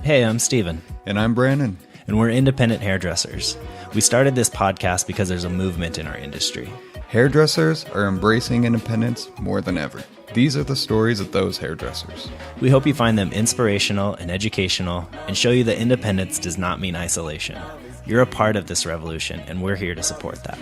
Hey, I'm Steven. And I'm Brandon. And we're independent hairdressers. We started this podcast because there's a movement in our industry. Hairdressers are embracing independence more than ever. These are the stories of those hairdressers. We hope you find them inspirational and educational and show you that independence does not mean isolation. You're a part of this revolution, and we're here to support that.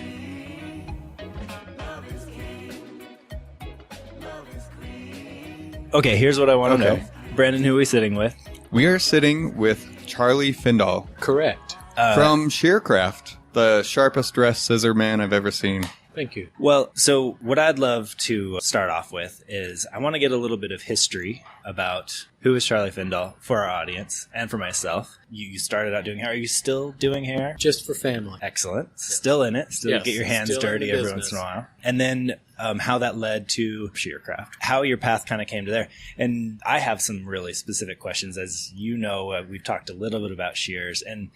Okay, here's what I want to know. Brandon, who are we sitting with? We are sitting with Charlie Findahl. Correct. From Shearcraft, the sharpest dressed scissor man I've ever seen. Thank you. Well, so what I'd love to start off with is I want to get a little bit of history about who is Charlie Findahl for our audience and for myself. You started out doing hair. Are you still doing hair? Just for family. Excellent. Still in it. Still Yes, get your hands still dirty in the every once business. in a while. And then how that led to Shearcraft. How your path kind of came to there. And I have some really specific questions. As you know, we've talked a little bit about shears, and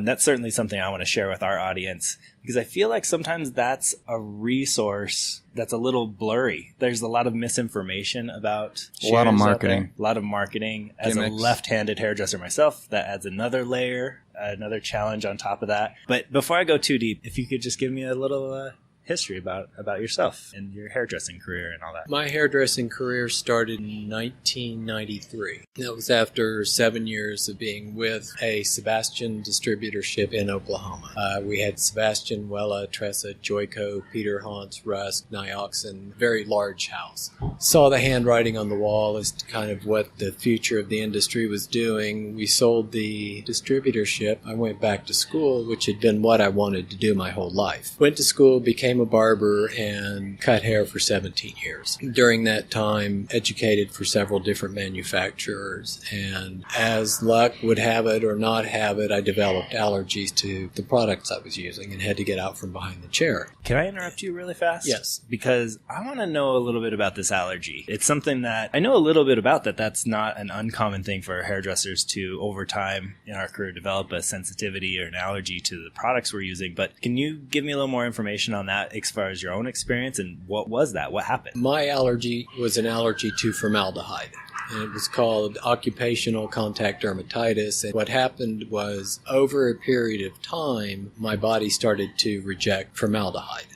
that's certainly something I want to share with our audience because I feel like sometimes that's a resource that's a little blurry. There's a lot of misinformation about shears. A lot of out marketing. there. A lot of marketing. As Gimmicks. a left-handed hairdresser myself, that adds another layer, another challenge on top of that. But before I go too deep, if you could just give me a little history about yourself and your hairdressing career and all that. My hairdressing career started in 1993. That was after 7 years of being with a Sebastian distributorship in Oklahoma. We had Sebastian, Wella, Tressa, Joico, Peter Hans, Rusk, Nioxin, very large house. Saw the handwriting on the wall as to kind of what the future of the industry was doing. We sold the distributorship. I went back to school, which had been what I wanted to do my whole life. Went to school, became a barber, and cut hair for 17 years. During that time, educated for several different manufacturers, and as luck would have it or not have it, I developed allergies to the products I was using and had to get out from behind the chair. Can I interrupt you really fast? Yes. Because I want to know a little bit about this allergy. It's something that I know a little bit about, that's not an uncommon thing for hairdressers to, over time in our career, develop a sensitivity or an allergy to the products we're using. But can you give me a little more information on that as far as your own experience and what was that? What happened? My allergy was an allergy to formaldehyde. And it was called occupational contact dermatitis. And what happened was, over a period of time, my body started to reject formaldehyde.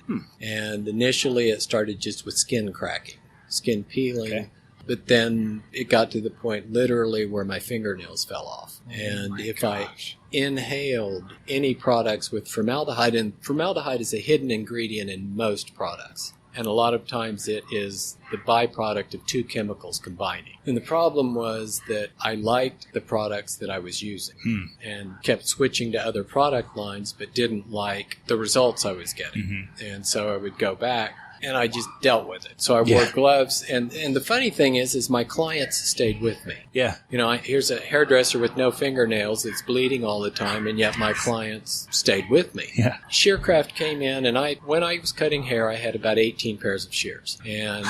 And initially it started just with skin cracking, skin peeling. Okay. But then it got to the point literally where my fingernails fell off. And if I inhaled any products with formaldehyde, and formaldehyde is a hidden ingredient in most products. And a lot of times it is the byproduct of two chemicals combining. And the problem was that I liked the products that I was using and kept switching to other product lines, but didn't like the results I was getting. And so I would go back. And I just dealt with it. So I wore gloves. And the funny thing is my clients stayed with me. Yeah. You know, here's a hairdresser with no fingernails that's bleeding all the time, and yet my clients stayed with me. Yeah. Shearcraft came in, and when I was cutting hair, I had about 18 pairs of shears. And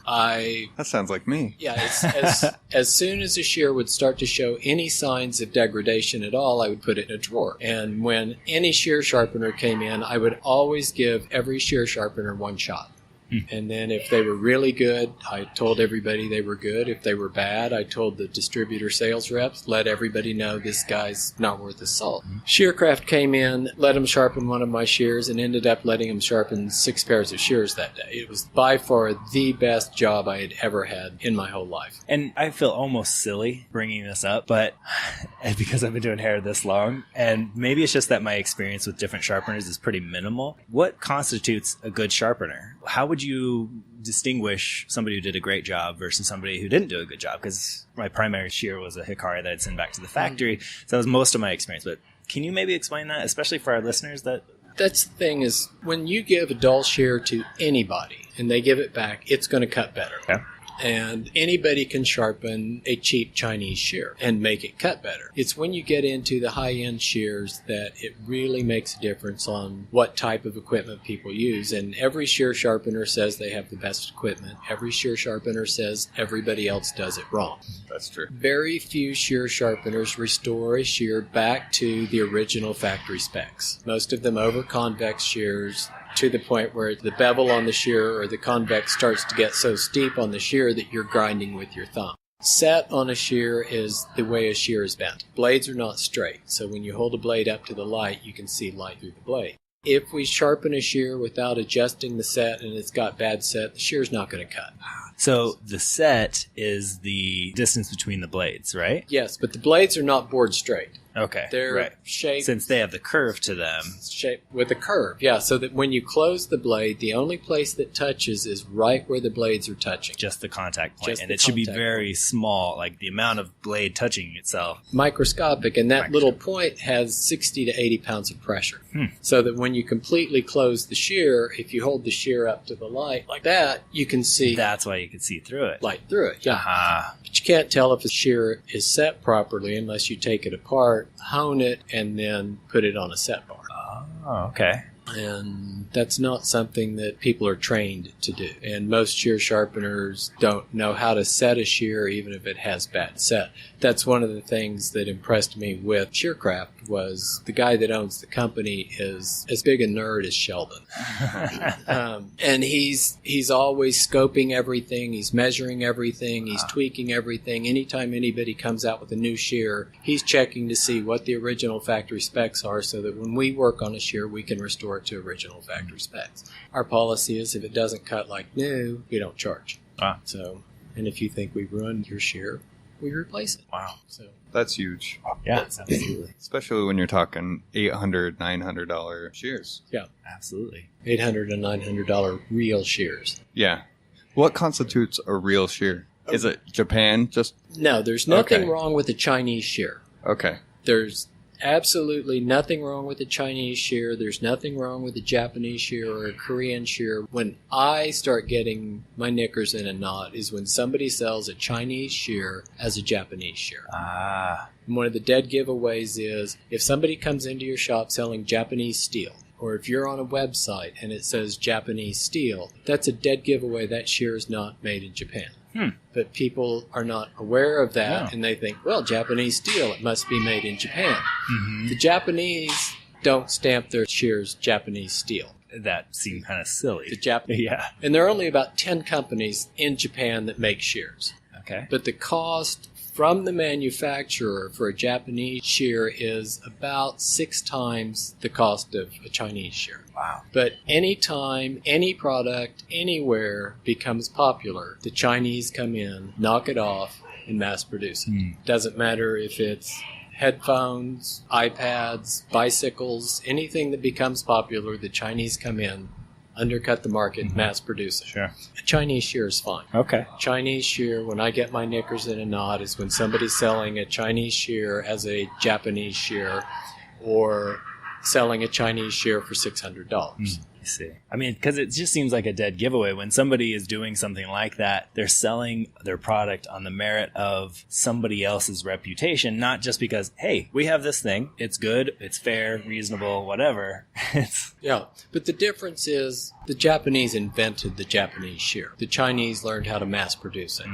That sounds like me. yeah, as soon as a shear would start to show any signs of degradation at all, I would put it in a drawer. And when any shear sharpener came in, I would always give every shear sharpener one shot. And then if they were really good, I told everybody they were good. If they were bad, I told the distributor sales reps, let everybody know this guy's not worth his salt. Shearcraft came in, let him sharpen one of my shears, and ended up letting him sharpen 6 pairs of shears that day. It was by far the best job I had ever had in my whole life. And I feel almost silly bringing this up, but because I've been doing hair this long, and maybe it's just that my experience with different sharpeners is pretty minimal. What constitutes a good sharpener? How would you distinguish somebody who did a great job versus somebody who didn't do a good job? Because my primary shear was a Hikari that I'd send back to the factory, so that was most of my experience. But can you maybe explain that, especially for our listeners? That's the thing is, when you give a dull shear to anybody and they give it back, it's going to cut better. Okay. And anybody can sharpen a cheap Chinese shear and make it cut better. It's when you get into the high-end shears that it really makes a difference on what type of equipment people use. And every shear sharpener says they have the best equipment. Every shear sharpener says everybody else does it wrong. That's true. Very few shear sharpeners restore a shear back to the original factory specs. Most of them over-convex shears to the point where the bevel on the shear or the convex starts to get so steep on the shear that you're grinding with your thumb. set on a shear is the way a shear is bent. Blades are not straight, so when you hold a blade up to the light, you can see light through the blade. If we sharpen a shear without adjusting the set and it's got bad set, the shear's not going to cut. So the set is the distance between the blades, right? Yes, but the blades are not bored straight. Okay, They're right. shaped... Since they have the curve to them. Shaped with a curve, yeah, so that when you close the blade, the only place that touches is right where the blades are touching. Just the contact point. Just and the it should be contact very small, like the amount of blade touching itself. Microscopic, and that little point has 60 to 80 pounds of pressure. So that when you completely close the shear, if you hold the shear up to the light like that, you can see That's why you can see through it. light through it. Yeah. Aha. But you can't tell if the shear is set properly unless you take it apart, hone it, and then put it on a set bar. Oh, okay. And that's not something that people are trained to do. And most shear sharpeners don't know how to set a shear even if it has bad set. That's one of the things that impressed me with Shearcraft was the guy that owns the company is as big a nerd as Sheldon. And he's always scoping everything, he's measuring everything, he's tweaking everything. Anytime anybody comes out with a new shear, he's checking to see what the original factory specs are so that when we work on a shear, we can restore it to original factory specs. Our policy is if it doesn't cut like new, we don't charge. So, and if you think we ruined your shear, we replace it. Wow. So That's huge. Yeah, absolutely. Especially when you're talking $800, $900 shears. yeah, Absolutely. $800 and $900 real shears. Yeah. What constitutes a real shear? Is it Japan? Just No, there's nothing Okay. wrong with a Chinese shear. okay. There's absolutely nothing wrong with a Chinese shear. There's nothing wrong with a Japanese shear or a Korean shear. When I start getting my knickers in a knot is when somebody sells a Chinese shear as a Japanese shear. And one of the dead giveaways is if somebody comes into your shop selling Japanese steel, or if you're on a website and it says Japanese steel, that's a dead giveaway. That shear is not made in Japan. But people are not aware of that, and they think, well, Japanese steel, it must be made in Japan. The Japanese don't stamp their shears Japanese steel. That seemed kind of silly. The Japanese, Yeah. and there are only about 10 companies in Japan that make shears. Okay. But the cost from the manufacturer for a Japanese shear is about 6 times the cost of a Chinese shear. Wow. But anytime any product anywhere becomes popular, the Chinese come in, knock it off, and mass produce it. Doesn't matter if it's headphones, iPads, bicycles, anything that becomes popular, the Chinese come in, undercut the market, mass produce it. Sure. A Chinese shear is fine. Okay. Chinese shear, when I get my knickers in a knot, is when somebody's selling a Chinese shear as a Japanese shear or selling a Chinese shear for $600. I see. I mean, because it just seems like a dead giveaway. When somebody is doing something like that, they're selling their product on the merit of somebody else's reputation, not just because, hey, we have this thing. It's good. It's fair, reasonable, whatever. Yeah, but the difference is the Japanese invented the Japanese shear. The Chinese learned how to mass produce it.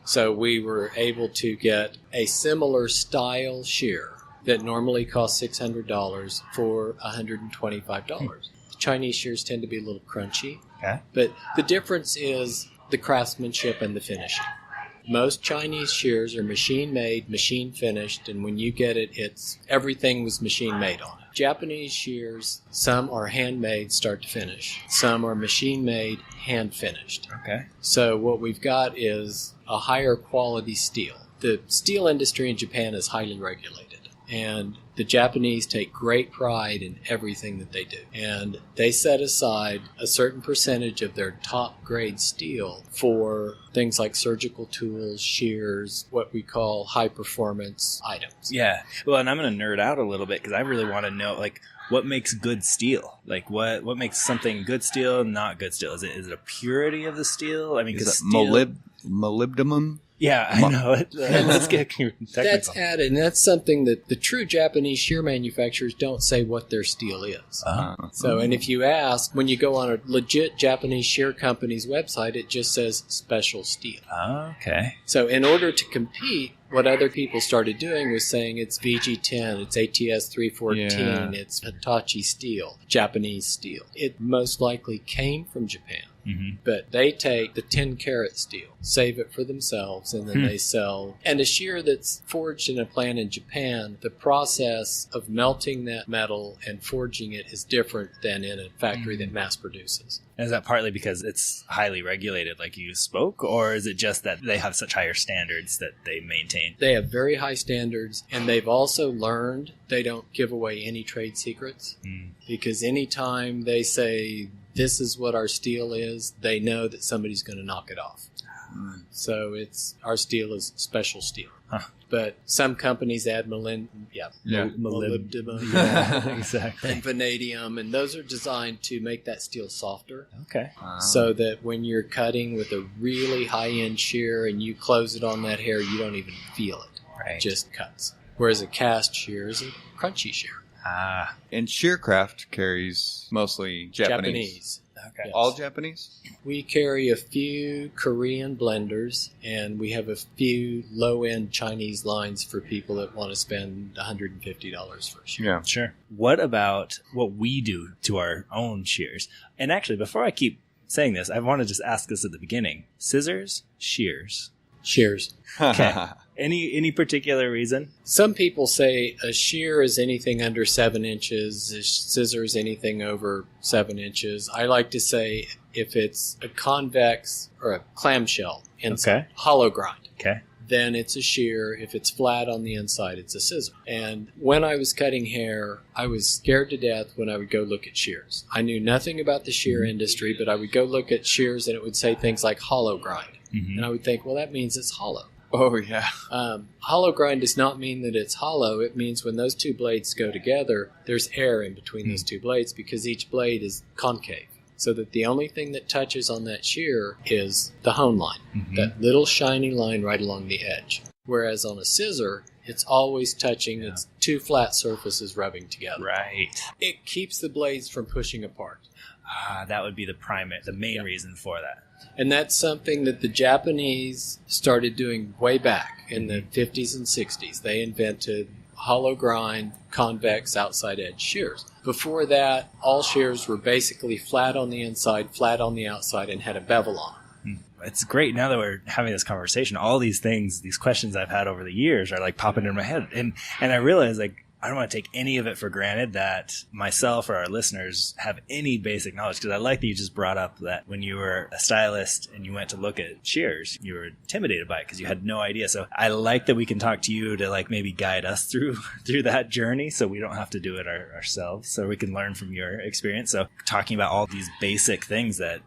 So we were able to get a similar style shear that normally costs $600 for $125. Chinese shears tend to be a little crunchy, Okay. but the difference is the craftsmanship and the finishing. Most Chinese shears are machine made, machine finished, and when you get it, it's everything was machine made on it. Japanese shears, some are handmade start to finish. Some are machine made, hand finished. Okay. So what we've got is a higher quality steel. The steel industry in Japan is highly regulated. And the Japanese take great pride in everything that they do. And they set aside a certain percentage of their top grade steel for things like surgical tools, shears, what we call high performance items. Yeah. Well, and I'm going to nerd out a little bit because I really want to know, like, what makes good steel? Like, what makes something good steel and not good steel? Is it a purity of the steel? I mean, Is because it molybdenum? Yeah, I know it. Let's get technical. That's added, and that's something that the true Japanese shear manufacturers don't say what their steel is. So, and if you ask, when you go on a legit Japanese shear company's website, it just says special steel. Okay. So in order to compete, what other people started doing was saying it's VG10, it's ATS 314, it's Hitachi steel, Japanese steel. It most likely came from Japan. But they take the 10-karat steel, save it for themselves, and then they sell. And a shear that's forged in a plant in Japan, the process of melting that metal and forging it is different than in a factory that mass produces. And is that partly because it's highly regulated, like you spoke, or is it just that they have such higher standards that they maintain? They have very high standards, and they've also learned they don't give away any trade secrets, because anytime they say, this is what our steel is, they know that somebody's going to knock it off. So our steel is special steel. But some companies add molybdenum Exactly. and vanadium, and those are designed to make that steel softer. Okay. So that when you're cutting with a really high-end shear and you close it on that hair, you don't even feel it. Right. It just cuts. Whereas a cast shear is a crunchy shear. And Shearcraft carries mostly Japanese. Okay. Yes. All Japanese? We carry a few Korean blenders, and we have a few low-end Chinese lines for people that want to spend $150 for a shear. Yeah. Sure. What about what we do to our own shears? And actually, before I keep saying this, I want to just ask this at the beginning. Scissors, shears. Shears. Okay. Any particular reason? Some people say a shear is anything under 7 inches, a scissor is anything over 7 inches. I like to say if it's a convex or a clamshell inside, hollow grind, then it's a shear. If it's flat on the inside, it's a scissor. And when I was cutting hair, I was scared to death when I would go look at shears. I knew nothing about the shear industry, but I would go look at shears and it would say things like hollow grind. And I would think, well, that means it's hollow. Oh, yeah. Hollow grind does not mean that it's hollow. It means when those two blades go together, there's air in between those two blades because each blade is concave. So that the only thing that touches on that shear is the hone line, that little shiny line right along the edge. Whereas on a scissor, it's always touching. It's two flat surfaces rubbing together. Right. It keeps the blades from pushing apart. That would be the main reason for that. And that's something that the Japanese started doing way back in the 50s and 60s. They invented hollow grind, convex, outside edge shears. Before that, all shears were basically flat on the inside, flat on the outside, and had a bevel on them. It's great now that we're having this conversation. All these things, these questions I've had over the years are like popping in my head. And I realize like I don't want to take any of it for granted that myself or our listeners have any basic knowledge, because I like that you just brought up that when you were a stylist and you went to look at shears, you were intimidated by it because you had no idea. So I like that we can talk to you to like maybe guide us through that journey so we don't have to do it ourselves, so we can learn from your experience. So talking about all these basic things that,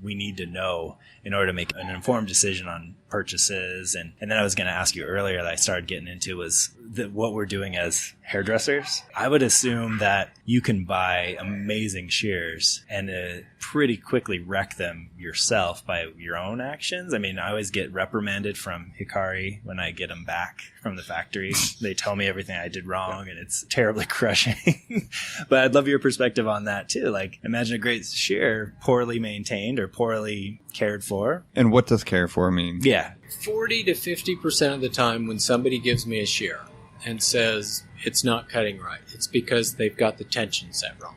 we need to know in order to make an informed decision on purchases. And then I was going to ask you earlier that I started getting into was what we're doing as hairdressers. I would assume that you can buy amazing shears and pretty quickly wreck them yourself by your own actions. I mean, I always get reprimanded from Hikari when I get them back from the factory. They tell me everything I did wrong and it's terribly crushing. But I'd love your perspective on that too. Like, imagine a great shear poorly maintained or poorly cared for. And what does care for mean? Yeah. 40 to 50% of the time when somebody gives me a shear and says it's not cutting right, it's because they've got the tension set wrong.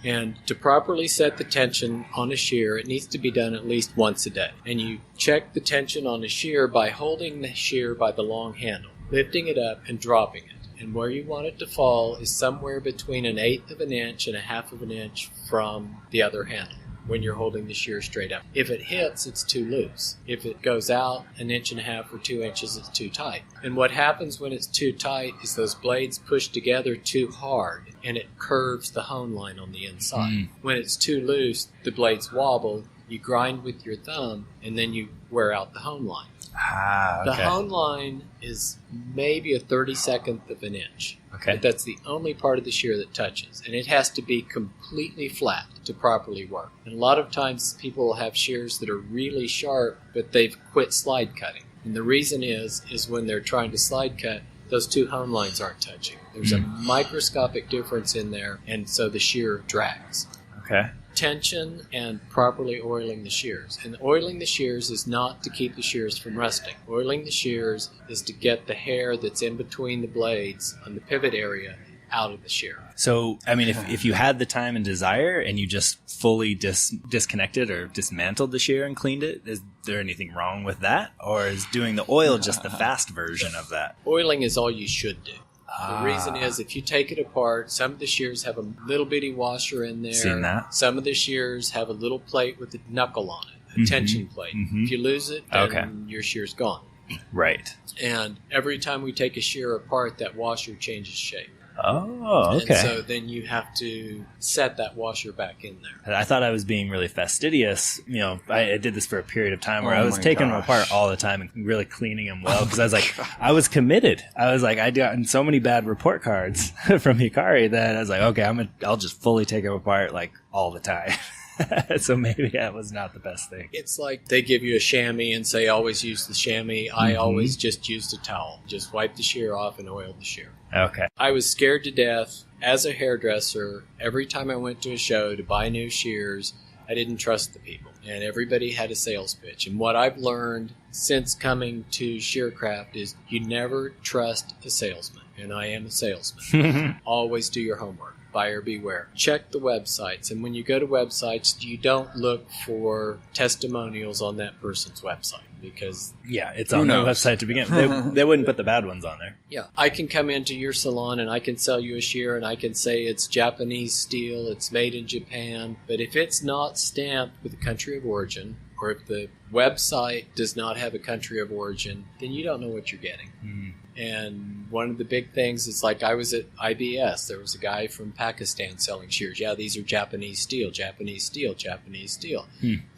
And to properly set the tension on a shear, it needs to be done at least once a day. And you check the tension on a shear by holding the shear by the long handle, lifting it up and dropping it. And where you want it to fall is somewhere between 1/8 of an inch and 1/2 of an inch from the other handle when you're holding the shear straight up. If it hits, it's too loose. If it goes out 1.5 inches or 2 inches, it's too tight. And what happens when it's too tight is those blades push together too hard and it curves the hone line on the inside. When it's too loose, the blades wobble, you grind with your thumb, and then you wear out the hone line. Okay. The hone line is maybe 1/32 of an inch. Okay. But that's the only part of the shear that touches. And it has to be completely flat to properly work. And a lot of times people will have shears that are really sharp, but they've quit slide cutting. And the reason is when they're trying to slide cut, those two hone lines aren't touching. There's a microscopic difference in there, and so the shear drags. Okay. Tension and properly oiling the shears. And oiling the shears is not to keep the shears from rusting. Oiling the shears is to get the hair that's in between the blades on the pivot area out of the shear. So, I mean, if you had the time and desire and you just fully disconnected or dismantled the shear and cleaned it, is there anything wrong with that? Or is doing the oil just the fast version of that? Oiling is all you should do. The reason is if you take it apart, some of the shears have a little bitty washer in there. Seen that. Some of the shears have a little plate with a knuckle on it, a tension plate. If you lose it, then your shear's gone. Right. And every time we take a shear apart, that washer changes shape. Oh, okay. And so then you have to set that washer back in there. I thought I was being really fastidious. You know, I did this for a period of time where I was taking them apart all the time and really cleaning them well because I was like, I was committed. I was like, I'd gotten so many bad report cards from Hikari that I was like, okay, I'll just fully take them apart like all the time. So maybe that was not the best thing. It's like they give you a chamois and say always use the chamois. I always just used a towel. Just wipe the shear off and oil the shear. Okay. I was scared to death as a hairdresser. Every time I went to a show to buy new shears, I didn't trust the people. And everybody had a sales pitch. And what I've learned since coming to Shearcraft is you never trust a salesman. And I am a salesman. Always do your homework. Buyer beware. Check the websites. And when you go to websites, you don't look for testimonials on that person's website because... Yeah, it's on the website to begin with. They wouldn't put the bad ones on there. Yeah. I can come into your salon and I can sell you a shear and I can say it's Japanese steel, it's made in Japan. But if it's not stamped with a country of origin, or if the website does not have a country of origin, then you don't know what you're getting. And one of the big things is like I was at IBS. There was a guy from Pakistan selling shears. Yeah, these are Japanese steel, Japanese steel, Japanese steel.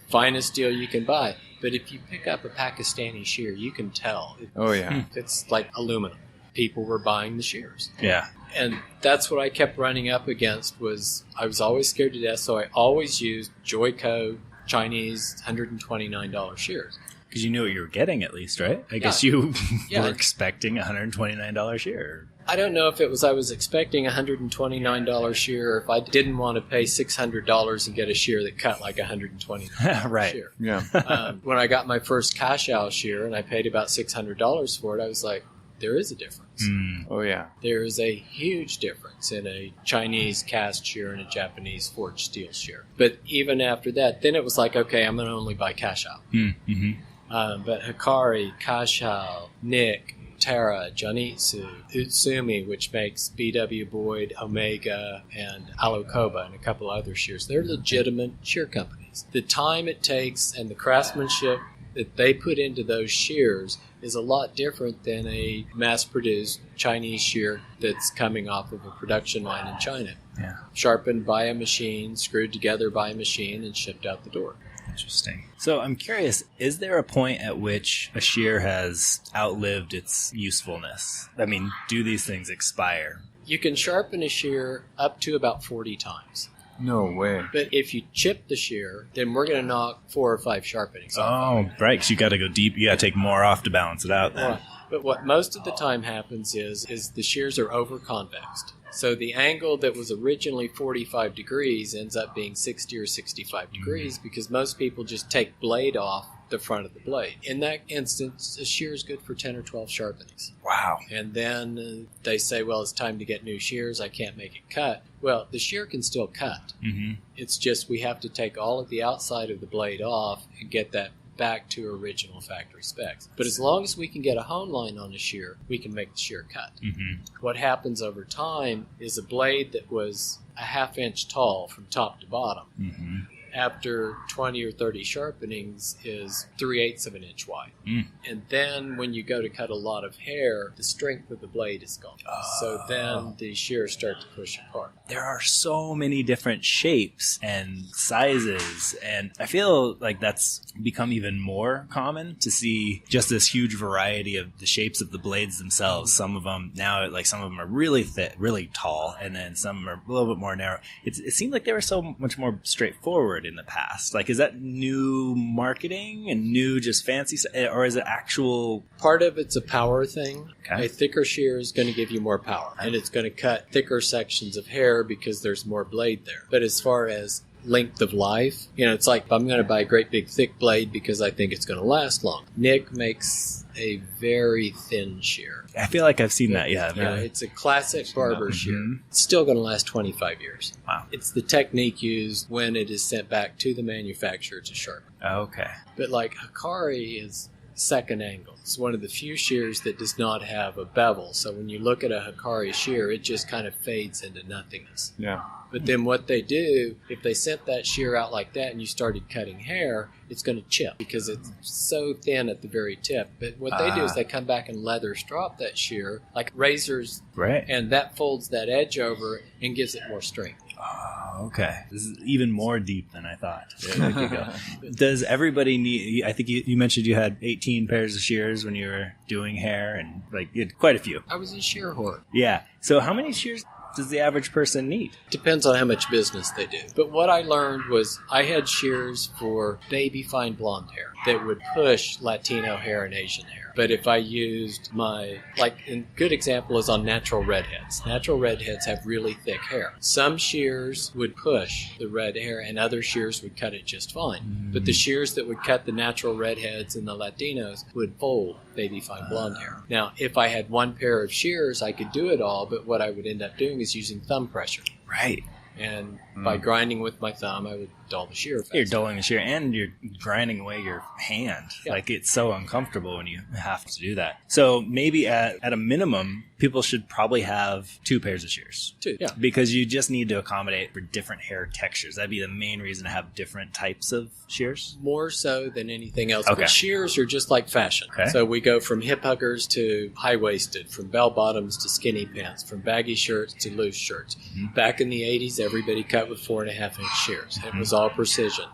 Finest steel you can buy. But if you pick up a Pakistani shear, you can tell. It's like aluminum. People were buying the shears. Yeah. And that's what I kept running up against was I was always scared to death, so I always used Joico Chinese $129 shears. Because you knew what you were getting at least, right? I guess you were expecting a $129 shear. I don't know if it was I was expecting a $129 shear or if I didn't want to pay $600 and get a shear that cut like a $129 right. shear. Yeah. When I got my first cash-out shear and I paid about $600 for it, I was like, there is a difference. Oh, yeah. There is a huge difference in a Chinese cast shear and a Japanese forged steel shear. But even after that, then it was like, okay, I'm going to only buy cash-out. But Hikari, Kashao, Nick, Tara, Janitsu, Utsumi, which makes BW Boyd, Omega, and Alukoba, and a couple other shears. They're legitimate shear companies. The time it takes and the craftsmanship that they put into those shears is a lot different than a mass-produced Chinese shear that's coming off of a production line in China. Yeah. Sharpened by a machine, screwed together by a machine, and shipped out the door. Interesting. So I'm curious, is there a point at which a shear has outlived its usefulness? I mean, do these things expire? You can sharpen a shear up to about 40 times. No way. But if you chip the shear, then we're going to knock 4 or 5 sharpenings off. Oh, right, because you got to go deep. You got to take more off to balance it out then. But what most of the time happens is the shears are over-convexed. So the angle that was originally 45 degrees ends up being 60 or 65 degrees because most people just take blade off the front of the blade. In that instance, a shear is good for 10 or 12 sharpenings. Wow. And then they say, well, it's time to get new shears. I can't make it cut. Well, the shear can still cut. It's just we have to take all of the outside of the blade off and get that back to original factory specs. But as long as we can get a hone line on a shear, we can make the shear cut. What happens over time is a blade that was a half-inch tall from top to bottom, after 20 or 30 sharpenings is 3/8 of an inch wide. And then when you go to cut a lot of hair, the strength of the blade is gone. So then the shears start to push apart. There are so many different shapes and sizes, and I feel like that's become even more common to see just this huge variety of the shapes of the blades themselves. Some of them now, like some of them are really thick, really tall, and then some are a little bit more narrow. It seemed like they were so much more straightforward in the past. Like, is that new marketing and new just fancy, or is it actual? Part of it's a power thing. Okay. A thicker shear is going to give you more power, and it's going to cut thicker sections of hair because there's more blade there. But as far as length of life. You know, it's like I'm going to buy a great big thick blade because I think it's going to last long. Nick makes a very thin shear. I feel like I've seen that, yeah. Yeah, it's a classic barber shear. It's still going to last 25 years. Wow. It's the technique used when it is sent back to the manufacturer to sharpen. Okay. But like Hikari is second angle. It's one of the few shears that does not have a bevel. So when you look at a Hikari shear, it just kind of fades into nothingness. Yeah. But then what they do, if they sent that shear out like that and you started cutting hair, it's going to chip because it's so thin at the very tip. But what they do is they come back and leather strop that shear like razors, right? And that folds that edge over and gives it more strength. Oh, okay. This is even more deep than I thought. There you go. Does everybody need, I think you mentioned you had 18 pairs of shears when you were doing hair, and like you had quite a few. I was a shear whore. Yeah. So how many shears does the average person need? Depends on how much business they do. But what I learned was I had shears for baby fine blonde hair that would push Latino hair and Asian hair. But if I used a good example is on natural redheads. Natural redheads have really thick hair. Some shears would push the red hair and other shears would cut it just fine. But the shears that would cut the natural redheads and the Latinos would fold baby fine blonde hair. Now, if I had one pair of shears, I could do it all, but what I would end up doing is using thumb pressure. Right. And by grinding with my thumb, I would dull the shear faster. You're dulling the shear and you're grinding away your hand. Yeah. Like, it's so uncomfortable when you have to do that. So maybe at a minimum, people should probably have 2 pairs of shears. 2, yeah. Because you just need to accommodate for different hair textures. That'd be the main reason to have different types of shears. More so than anything else. Okay. But shears are just like fashion. Okay. So we go from hip huggers to high-waisted, from bell-bottoms to skinny pants, from baggy shirts to loose shirts. Back in the 80s, everybody cut with 4.5-inch shears. It was all precision.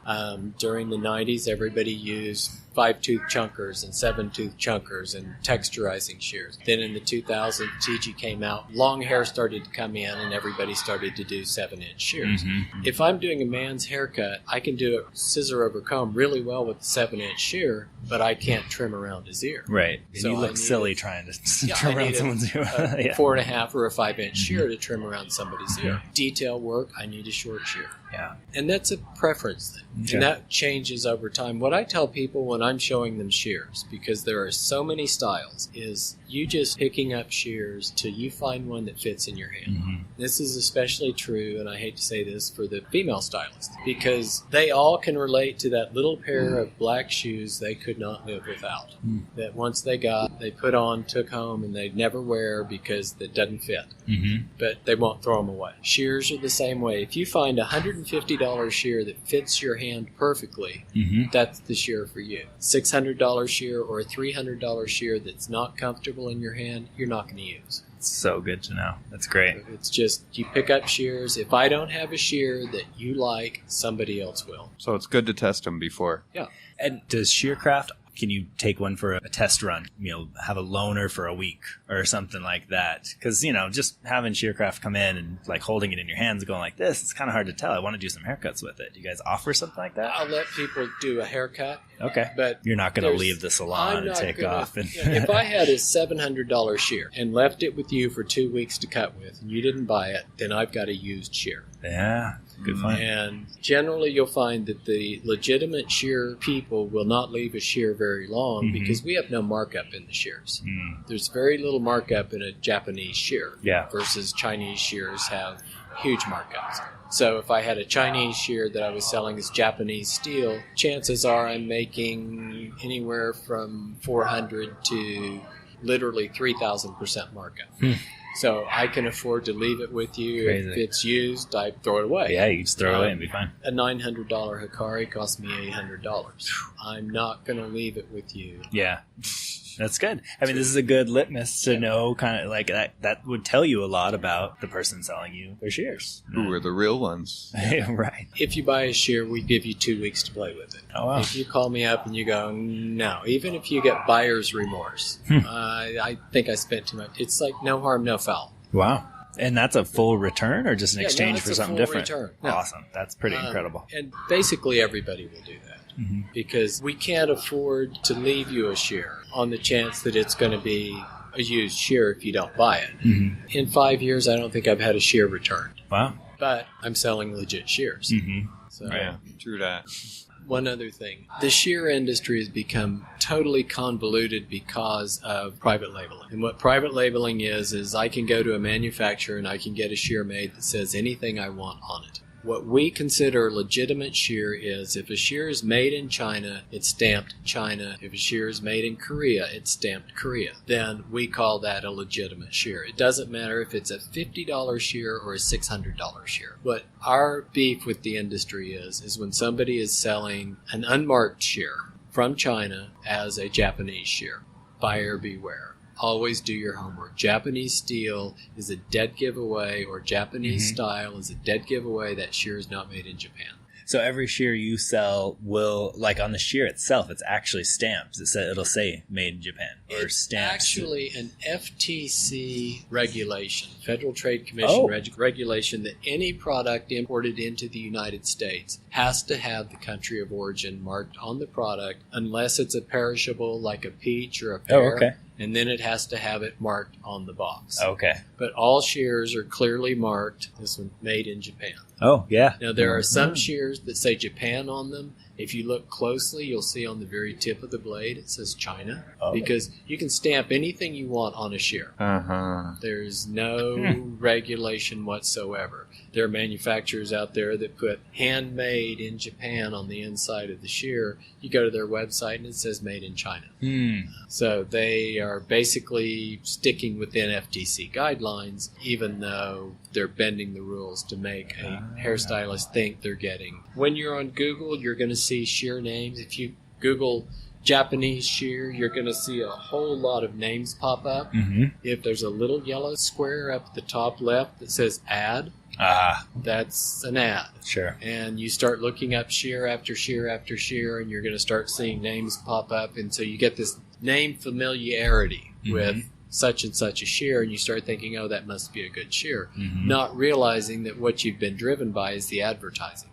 During the 90s, everybody used 5-tooth chunkers and 7-tooth chunkers and texturizing shears. Then in the 2000s, TG came out. Long hair started to come in and everybody started to do 7-inch shears. If I'm doing a man's haircut, I can do it scissor over comb really well with a 7-inch shear, but I can't trim around his ear. Right. And So you I look need silly trying to trim around someone's ear. a Yeah. 4.5 or a 5-inch shear to trim around somebody's ear. Detail work, I need a short shear. Yeah. And that's a preference thing. Okay. And that changes over time. What I tell people when I'm showing them shears, because there are so many styles, is you just picking up shears till you find one that fits in your hand. This is especially true, and I hate to say this, for the female stylist, because they all can relate to that little pair of black shoes they could not live without. That once they got, they put on, took home, and they'd never wear because it doesn't fit. But they won't throw them away. Shears are the same way. If you find a $150 shear that fits your hand perfectly, that's the shear for you. $600 shear or a $300 shear that's not comfortable in your hand, you're not going to use. It's so good to know. That's great. It's just you pick up shears. If I don't have a shear that you like, somebody else will. So it's good to test them before. Yeah. And does Shearcraft, can you take one for a test run? Have a loaner for a week or something like that? Because, just having Shearcraft come in and like holding it in your hands going like this, it's kind of hard to tell. I want to do some haircuts with it. Do you guys offer something like that? I'll let people do a haircut. Okay. But you're not going to leave the salon and take off. And if I had a $700 shear and left it with you for 2 weeks to cut with and you didn't buy it, then I've got a used shear. Yeah. Good find. And generally you'll find that the legitimate shear people will not leave a shear very long because we have no markup in the shears. There's very little markup in a Japanese shear versus Chinese shears have huge markups. So if I had a Chinese shear that I was selling as Japanese steel, chances are I'm making anywhere from 400 to literally 3,000% markup. So I can afford to leave it with you. Crazy. If it's used, I throw it away. Yeah, you just throw it away and be fine. A $900 Hikari cost me $800. I'm not going to leave it with you. Yeah. That's good. I mean, this is a good litmus to know kind of like that would tell you a lot about the person selling you their shears. Who are the real ones? Right. If you buy a shear, we give you 2 weeks to play with it. Oh, wow. If you call me up and you go, no, even if you get buyer's remorse, I think I spent too much. It's like no harm, no foul. Wow. And that's a full return or just an exchange it's for a something full different? Return. No. Awesome. That's pretty incredible. And basically everybody will do that. Because we can't afford to leave you a shear on the chance that it's going to be a used shear if you don't buy it. In 5 years, I don't think I've had a shear returned. Wow. But I'm selling legit shears. So, Yeah, true that. one other thing. The shear industry has become totally convoluted because of private labeling. And what private labeling is I can go to a manufacturer and I can get a shear made that says anything I want on it. What we consider legitimate shear is if a shear is made in China, it's stamped China. If a shear is made in Korea, it's stamped Korea. Then we call that a legitimate shear. It doesn't matter if it's a $50 shear or a $600 shear. What our beef with the industry is when somebody is selling an unmarked shear from China as a Japanese shear. Buyer beware. Always do your homework. Japanese steel is a dead giveaway, or Japanese style is a dead giveaway. That shear is not made in Japan. So every shear you sell will, like on the shear itself, it's actually stamped. It'll say made in Japan or It's stamped. actually an FTC regulation, Federal Trade Commission regulation, that any product imported into the United States has to have the country of origin marked on the product unless it's a perishable like a peach or a pear. Oh, okay. And then it has to have it marked on the box. Okay. But all shears are clearly marked, this one, made in Japan. Oh, yeah. Now, there are some shears that say Japan on them. If you look closely, you'll see on the very tip of the blade, it says China. Oh. Because you can stamp anything you want on a shear. Uh-huh. There's no regulation whatsoever. There are manufacturers out there that put handmade in Japan on the inside of the shear. You go to their website and it says made in China. So they are basically sticking within FTC guidelines, even though they're bending the rules to make a hairstylist think they're getting. When you're on Google, you're going to see shear names. If you Google Japanese shear, you're going to see a whole lot of names pop up. If there's a little yellow square up at the top left that says ad, that's an ad. Sure. And you start looking up shear after shear after shear, and you're going to start seeing names pop up. And so you get this name familiarity with such and such a shear, and you start thinking, oh, that must be a good shear. Not realizing that what you've been driven by is the advertising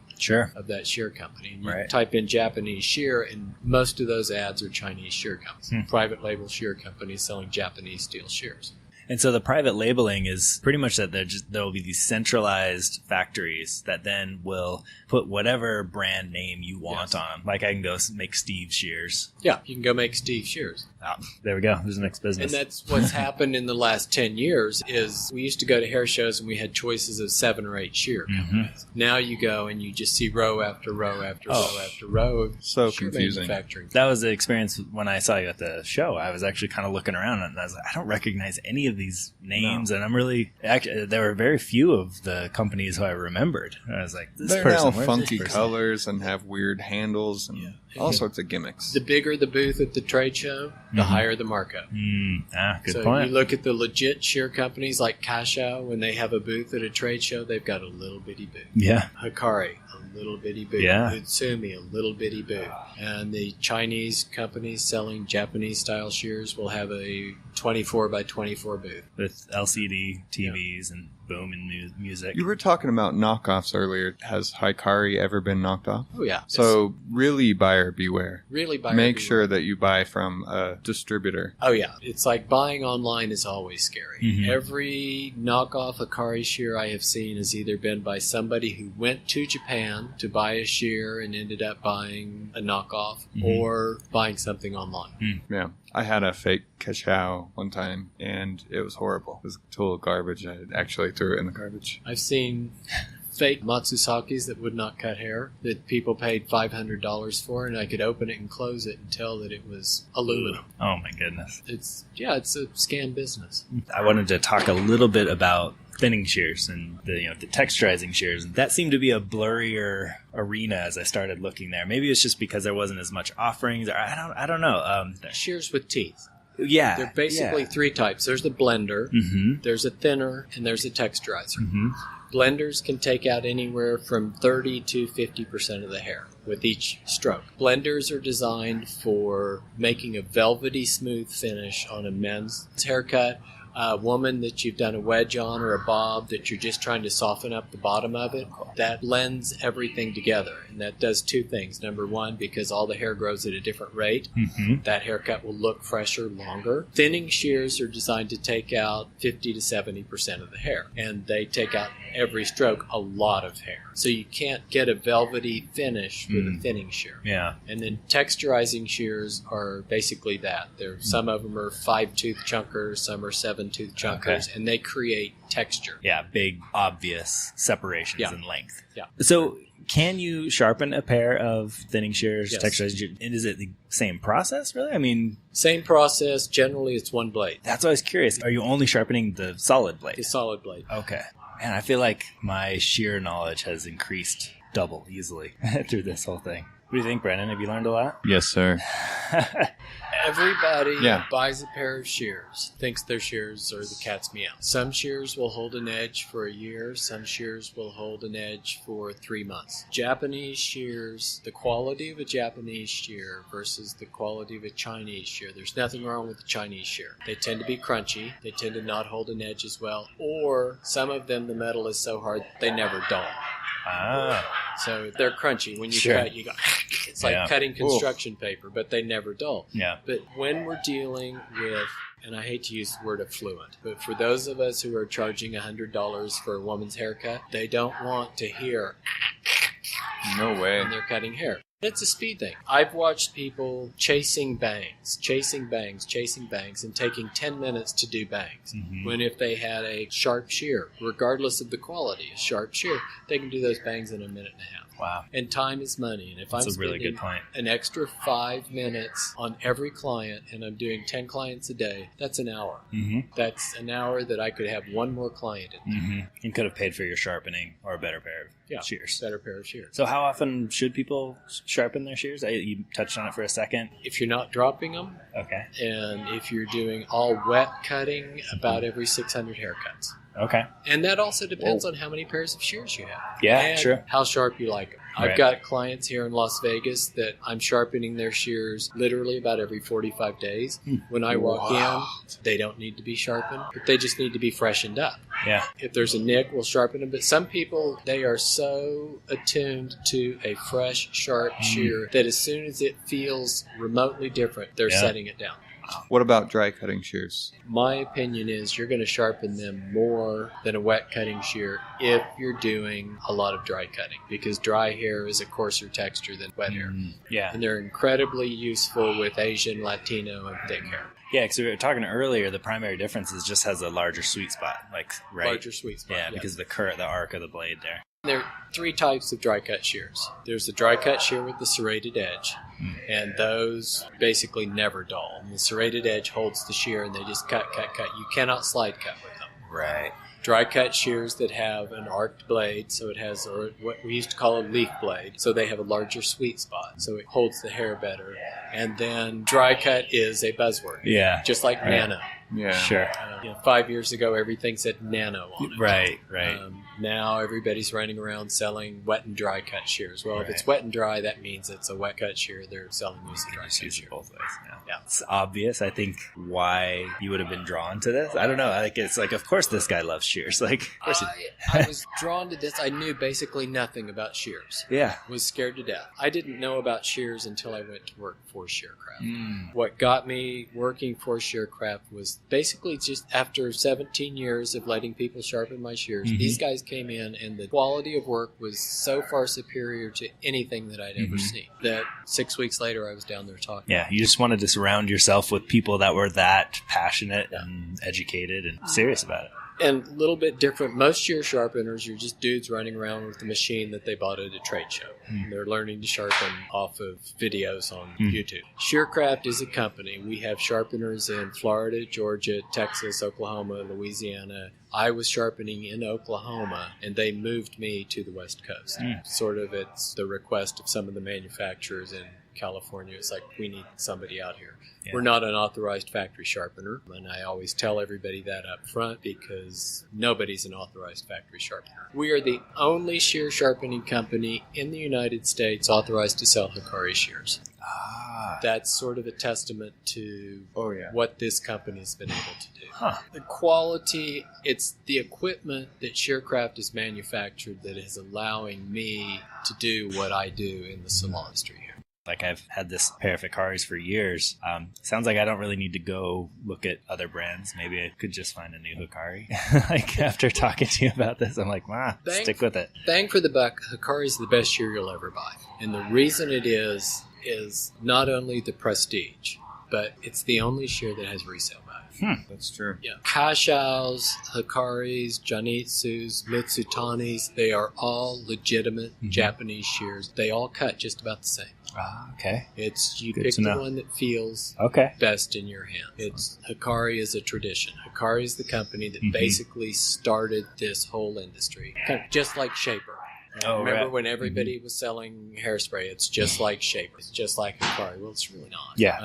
of that shear company. And you type in Japanese shear, and most of those ads are Chinese shear companies, private label shear companies selling Japanese steel shears. And so the private labeling is pretty much that there will be these centralized factories that then will put whatever brand name you want on them. Like I can go make Steve Shears. Yeah, you can go make Steve Shears. There we go. There's the next business. And that's what's happened in the last 10 years is we used to go to hair shows and we had choices of 7 or 8 shear companies. Now you go and you just see row after row after row after row of So shear confusing. manufacturing. That was the experience when I saw you at the show. I was actually kind of looking around and I was like, I don't recognize any of these names. And I'm really, actually, there were very few of the companies who I remembered. I was like, this They're person, now where's funky this person? colors and have weird handles and all sorts of gimmicks. The bigger the booth at the trade show, the higher the markup. Good So point. you look at the legit shear companies like Kasho, when they have a booth at a trade show, they've got a little bitty booth. Yeah. Hikari, a little bitty booth. Yeah. Utsumi, a little bitty booth. And the Chinese companies selling Japanese style shears will have a 24 by 24 booth. With LCD TVs and booming music. You were talking about knockoffs earlier. Has Hikari ever been knocked off? Oh, yeah. So really buyer beware. Really buyer Make beware. sure that you buy from a distributor. Oh, yeah. It's like buying online is always scary. Mhm. Every knockoff Hikari shear I have seen has either been by somebody who went to Japan to buy a shear and ended up buying a knockoff or buying something online. Yeah. I had a fake Kasho one time, and it was horrible. It was total garbage. I actually threw it in the garbage. I've seen fake Matsusakis that would not cut hair that people paid $500 for, and I could open it and close it and tell that it was aluminum. Oh my goodness. It's a scam business. I wanted to talk a little bit about thinning shears and the texturizing shears. That seemed to be a blurrier arena as I started looking there. Maybe it's just because there wasn't as much offerings. Or I don't know. Shears with teeth. Yeah, They're basically 3 types. There's the blender, there's a thinner, and there's a texturizer. Blenders can take out anywhere from 30 to 50% of the hair with each stroke. Blenders are designed for making a velvety smooth finish on a men's haircut. a woman that you've done a wedge on or a bob that you're just trying to soften up the bottom of it, that blends everything together. And that does two things. Number one, because all the hair grows at a different rate, that haircut will look fresher longer. Thinning shears are designed to take out 50 to 70% of the hair, and they take out every stroke a lot of hair. So you can't get a velvety finish with a thinning shear. Yeah. And then texturizing shears are basically that. Some of them are 5-tooth chunkers, some are 7-tooth chunkers, and they create texture. Yeah, big, obvious separations in length. Yeah. So can you sharpen a pair of thinning shears, Yes. texturizing shears? And is it the same process, really? I mean, Same process. Generally, it's one blade, that's what I was curious. Are you only sharpening the solid blade? the solid blade. Okay. Man, I feel like my shear knowledge has increased double easily through this whole thing. What do you think, Brennan? Have you learned a lot? Yes, sir. Everybody Yeah. buys a pair of shears, thinks their shears are the cat's meow. Some shears will hold an edge for a year. Some shears will hold an edge for 3 months. Japanese shears, the quality of a Japanese shear versus the quality of a Chinese shear. There's nothing wrong with the Chinese shear. They tend to be crunchy. They tend to not hold an edge as well. Or some of them, the metal is so hard, they never dull. So they're crunchy. When you cut, you go, it's like cutting construction paper, but they never dull. Yeah. But when we're dealing with, and I hate to use the word affluent, but for those of us who are charging $100 for a woman's haircut, they don't want to hear No way. when they're cutting hair. It's a speed thing. I've watched people chasing bangs, and taking 10 minutes to do bangs. When if they had a sharp shear, regardless of the quality, a sharp shear, they can do those bangs in a minute and a half. Wow. And time is money. And if That's I'm a really spending good point. an extra 5 minutes on every client and I'm doing 10 clients a day, that's an hour. That's an hour that I could have one more client in. You could have paid for your sharpening or a better pair of shears. Better pair of shears. So how often should people sharpen their shears? You touched on it for a second. If you're not dropping them, Okay. and if you're doing all wet cutting, about every 600 haircuts. Okay. And that also depends on how many pairs of shears you have. Yeah, and true. how sharp you like them. Right. I've got clients here in Las Vegas that I'm sharpening their shears literally about every 45 days. When I walk in, they don't need to be sharpened, but they just need to be freshened up. Yeah. If there's a nick, we'll sharpen them. But some people, they are so attuned to a fresh, sharp shear that as soon as it feels remotely different, they're setting it down. What about dry cutting shears? My opinion is you're going to sharpen them more than a wet cutting shear if you're doing a lot of dry cutting, because dry hair is a coarser texture than wet hair. Yeah. And they're incredibly useful with Asian, Latino, and thick hair. Yeah, because we were talking earlier, the primary difference is just has a larger sweet spot, like, right? Larger sweet spot. Yeah, because the arc of the blade there. There are 3 types of dry cut shears. There's the dry cut shear with the serrated edge, and those basically never dull. And the serrated edge holds the shear, and they just cut. You cannot slide cut with them. Right. Dry cut shears that have an arced blade, so it has what we used to call a leaf blade, so they have a larger sweet spot, so it holds the hair better. And then dry cut is a buzzword, Yeah. just like nano. Yeah. Sure. 5 years ago, everything said nano on it. Right. Now everybody's running around selling wet and dry cut shears. Well, if Right. it's wet and dry, that means it's a wet cut shear. They're selling you a dry cut Use it shear. both ways. Yeah. It's obvious, I think, why you would have been drawn to this. I don't know. Like, it's like, of course this guy loves shears. Like, of course I was drawn to this. I knew basically nothing about shears. Yeah. Was scared to death. I didn't know about shears until I went to work for Shearcraft. What got me working for Shearcraft was basically just after 17 years of letting people sharpen my shears, these guys came in and the quality of work was so far superior to anything that I'd ever seen that 6 weeks later I was down there talking. Yeah, you just wanted to surround yourself with people that were that passionate and educated and serious about it. And a little bit different. Most shear sharpeners are just dudes running around with a machine that they bought at a trade show. They're learning to sharpen off of videos on YouTube. Shearcraft is a company. We have sharpeners in Florida, Georgia, Texas, Oklahoma, Louisiana. I was sharpening in Oklahoma, and they moved me to the West Coast. Sort of it's the request of some of the manufacturers in California. It's like, we need somebody out here. Yeah. We're not an authorized factory sharpener, and I always tell everybody that up front because nobody's an authorized factory sharpener. We are the only shear sharpening company in the United States authorized to sell Hikari shears. That's sort of a testament to what this company has been able to do. The quality, it's the equipment that Shearcraft has manufactured that is allowing me to do what I do in the salon industry here. Like, I've had this pair of Hikaris for years. Sounds like I don't really need to go look at other brands. Maybe I could just find a new Hikari. Like, after talking to you about this, I'm like, stick with it. Bang for the buck, Hikari is the best shear you'll ever buy. And the reason it is not only the prestige, but it's the only shear that has resale value. That's true. Yeah. Kashaos, Hikaris, Janitsus, Mitsutanis, they are all legitimate Japanese shears. They all cut just about the same. Okay. It's you Good pick to the know. one that feels best in your hand. It's Hikari is a tradition. Hikari is the company that basically started this whole industry, kind of just like Shaper. Remember when everybody was selling hairspray? It's just like Shaper. It's just like Hikari. Well, it's really not. Yeah.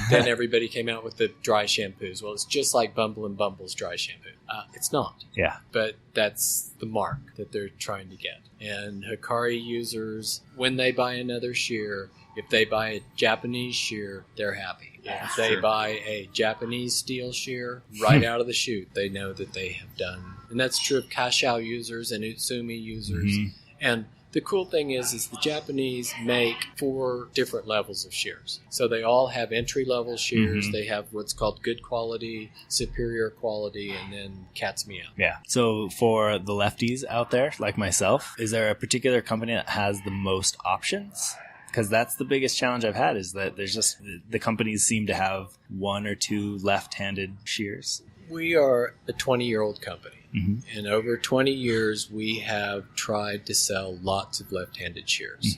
Then everybody came out with the dry shampoos. Well, it's just like Bumble and Bumble's dry shampoo. It's not. Yeah. But that's the mark that they're trying to get. And Hikari users, when they buy another shear, if they buy a Japanese shear, they're happy. If they buy a Japanese steel shear right out of the chute, they know that they have done. And that's true of Kashao users and Utsumi users. And the cool thing is the Japanese make 4 different levels of shears. So they all have entry-level shears. They have what's called good quality, superior quality, and then cat's meow. Yeah. So for the lefties out there, like myself, is there a particular company that has the most options? Because that's the biggest challenge I've had, is that there's just, the companies seem to have 1 or 2 left-handed shears. We are a 20-year-old company. And over 20 years, we have tried to sell lots of left-handed shears.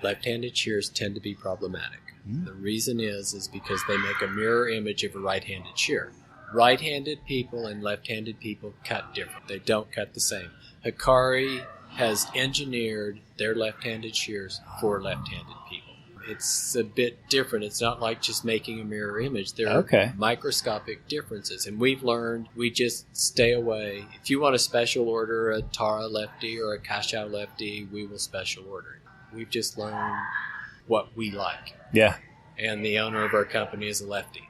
Left-handed shears tend to be problematic. The reason is because they make a mirror image of a right-handed shear. Right-handed people and left-handed people cut different. They don't cut the same. Hikari has engineered their left-handed shears for left-handed people. It's a bit different. It's not like just making a mirror image. There are microscopic differences. And we've learned we just stay away. If you want a special order, a Tara lefty or a Kashao lefty, we will special order it. We've just learned what we like. Yeah. And the owner of our company is a lefty.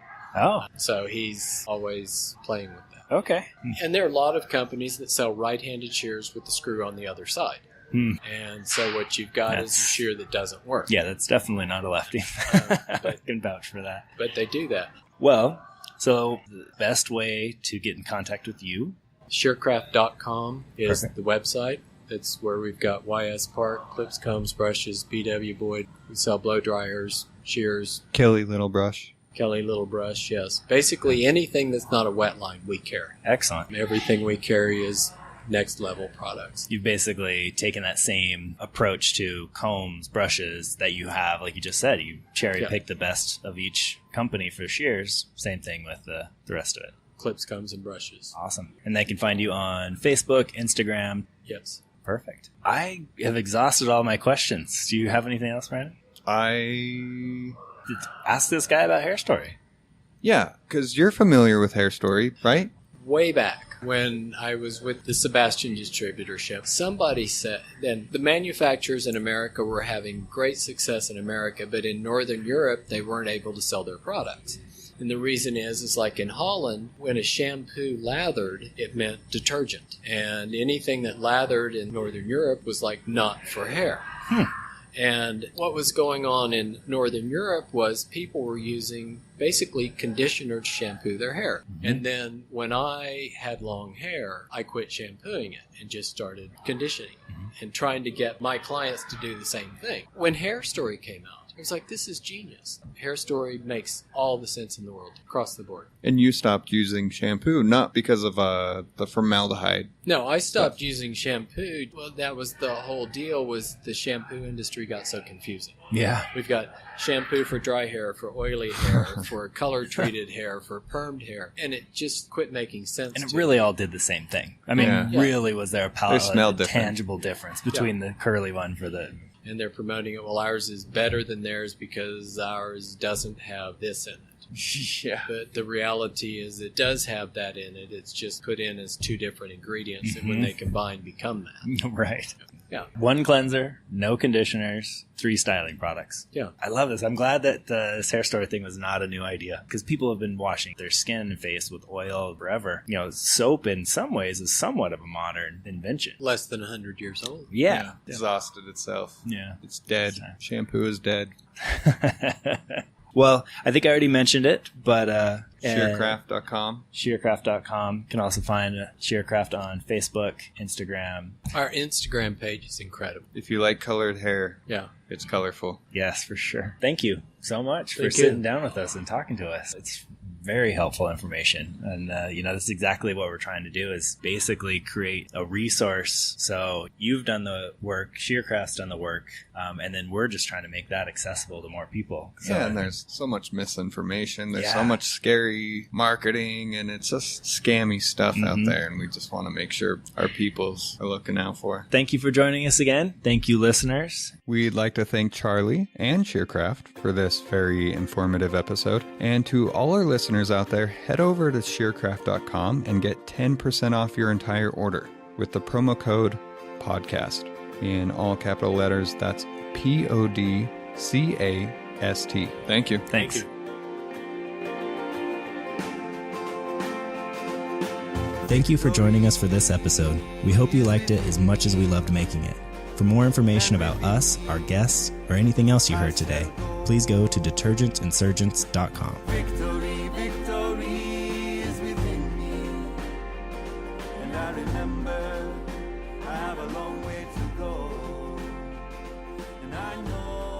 So he's always playing with that. Okay. And there are a lot of companies that sell right-handed shears with the screw on the other side. And so what you've got is a shear that doesn't work. Yeah, that's definitely not a lefty. I can vouch for that. But they do that. Well, so the best way to get in contact with you? Shearcraft.com is the website. That's where we've got YS Park, clips, combs, brushes, BW Boyd. We sell blow dryers, shears. Kelly Little Brush. Kelly Little Brush, yes. Basically anything that's not a wet line, we carry. Excellent. Everything we carry is next level products. You've basically taken that same approach to combs, brushes that you have, like you just said. You cherry pick the best of each company for shears. Same thing with the rest of it. Clips, combs, and brushes. Awesome. And they can find you on Facebook, Instagram. Yes. Perfect. I have exhausted all my questions. Do you have anything else, Brandon? Ask this guy about Hair Story. Yeah, because you're familiar with Hair Story, right? Way back when I was with the Sebastian distributorship, somebody said, then the manufacturers in America were having great success in America, but in Northern Europe, they weren't able to sell their products. And the reason is like in Holland, when a shampoo lathered, it meant detergent. And anything that lathered in Northern Europe was like not for hair. And what was going on in Northern Europe was people were using basically conditioner to shampoo their hair. And then when I had long hair, I quit shampooing it and just started conditioning and trying to get my clients to do the same thing. When Hair Story came out, I was like, this is genius. Hair Story makes all the sense in the world across the board. And you stopped using shampoo, not because of the formaldehyde. No, I stopped using shampoo. Well, that was the whole deal, was the shampoo industry got so confusing. Yeah. We've got shampoo for dry hair, for oily hair, for color-treated hair, for permed hair. And it just quit making sense. And it really all did the same thing. I mean, really was there a tangible difference between the curly one for the... And they're promoting it, well, ours is better than theirs because ours doesn't have this in it. Yeah. But the reality is it does have that in it. It's just put in as two different ingredients, and when they combine, become that. Right. Yeah. 1 cleanser, no conditioners, 3 styling products. Yeah. I love this. I'm glad that this hair store thing was not a new idea, because people have been washing their skin and face with oil forever. You know, soap in some ways is somewhat of a modern invention. Less than 100 years old. Yeah. Exhausted itself. Yeah. It's dead. Shampoo is dead. Well, I think I already mentioned it, but Shearcraft.com. Shearcraft.com. You can also find Shearcraft on Facebook, Instagram. Our Instagram page is incredible. If you like colored hair, Yeah. it's colorful. Yes, for sure. Thank you so much for Thank you. sitting down with us and talking to us. It's very helpful information. And, that's exactly what we're trying to do, is basically create a resource. So you've done the work, Shearcraft's done the work, and then we're just trying to make that accessible to more people. So Yeah, and there's so much misinformation. There's Yeah. so much scary marketing, and it's just scammy stuff out there, and we just want to make sure our peoples are looking out for. Thank you for joining us again. Thank you, listeners. We'd like to thank Charlie and Shearcraft for this very informative episode. And to all our listeners out there, head over to shearcraft.com and get 10% off your entire order with the promo code PODCAST. In all capital letters, that's PODCAST. Thank you. Thanks. Thank you for joining us for this episode. We hope you liked it as much as we loved making it. For more information about us, our guests, or anything else you heard today, please go to detergentinsurgents.com. Victory, victory is within me. And I remember I have a long way to go. And I know